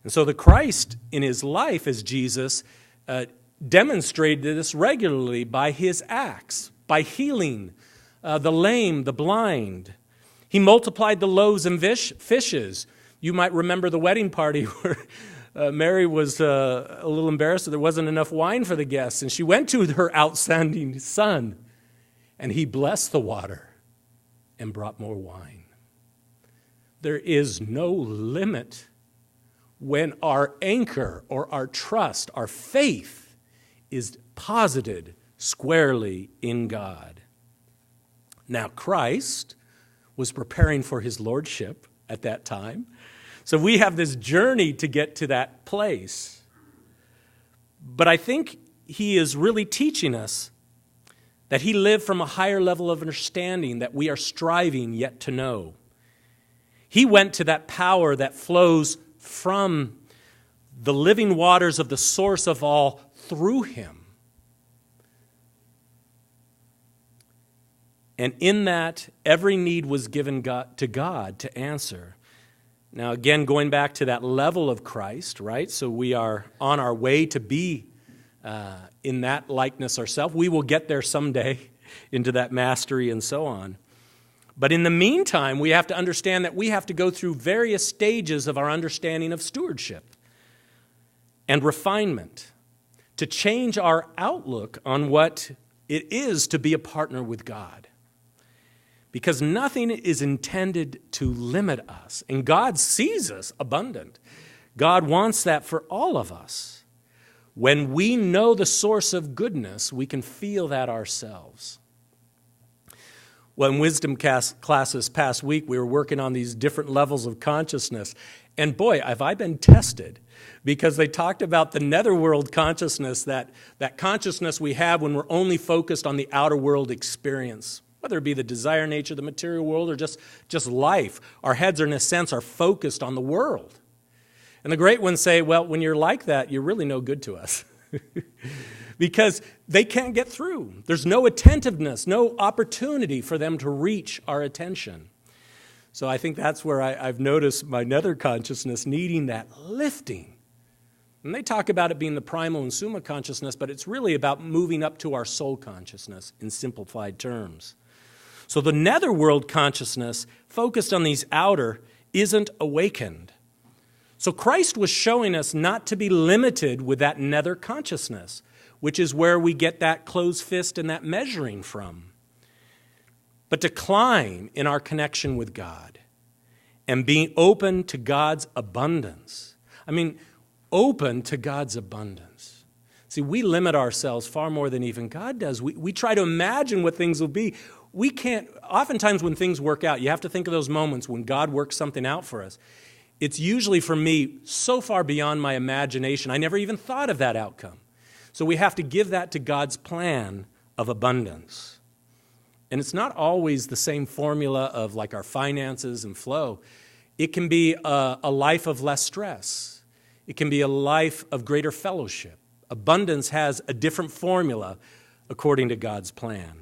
And so the Christ in his life as Jesus demonstrated this regularly by his acts, by healing the lame, the blind. He multiplied the loaves and fishes. You might remember the wedding party where Mary was a little embarrassed that there wasn't enough wine for the guests, and she went to her outstanding son, and he blessed the water and brought more wine. There is no limit when our anchor or our trust, our faith, is posited squarely in God. Now, Christ was preparing for his lordship at that time. So we have this journey to get to that place. But I think he is really teaching us that he lived from a higher level of understanding that we are striving yet to know. He went to that power that flows from the living waters of the source of all through him. And in that, every need was given to God to answer. Now, again, going back to that level of Christ, right? So we are on our way to be in that likeness ourselves. We will get there someday into that mastery and so on. But in the meantime, we have to understand that we have to go through various stages of our understanding of stewardship and refinement to change our outlook on what it is to be a partner with God. Because nothing is intended to limit us. And God sees us abundant. God wants that for all of us. When we know the source of goodness, we can feel that ourselves. Well, in wisdom class this past week, we were working on these different levels of consciousness. And boy, have I been tested. Because they talked about the netherworld consciousness, that consciousness we have when we're only focused on the outer world experience. Whether it be the desire nature, the material world, or just life. Our heads are, in a sense, are focused on the world. And the great ones say, well, when you're like that, you're really no good to us. Because they can't get through. There's no attentiveness, no opportunity for them to reach our attention. So I think that's where I've noticed my nether consciousness needing that lifting. And they talk about it being the primal and summa consciousness, but it's really about moving up to our soul consciousness in simplified terms. So the netherworld consciousness, focused on these outer, isn't awakened. So Christ was showing us not to be limited with that nether consciousness, which is where we get that closed fist and that measuring from, but to climb in our connection with God and being open to God's abundance. I mean, open to God's abundance. See, we limit ourselves far more than even God does. We try to imagine what things will be. We can't, oftentimes when things work out, you have to think of those moments when God works something out for us. It's usually, for me, so far beyond my imagination, I never even thought of that outcome. So we have to give that to God's plan of abundance. And it's not always the same formula of like our finances and flow. It can be a life of less stress. It can be a life of greater fellowship. Abundance has a different formula according to God's plan.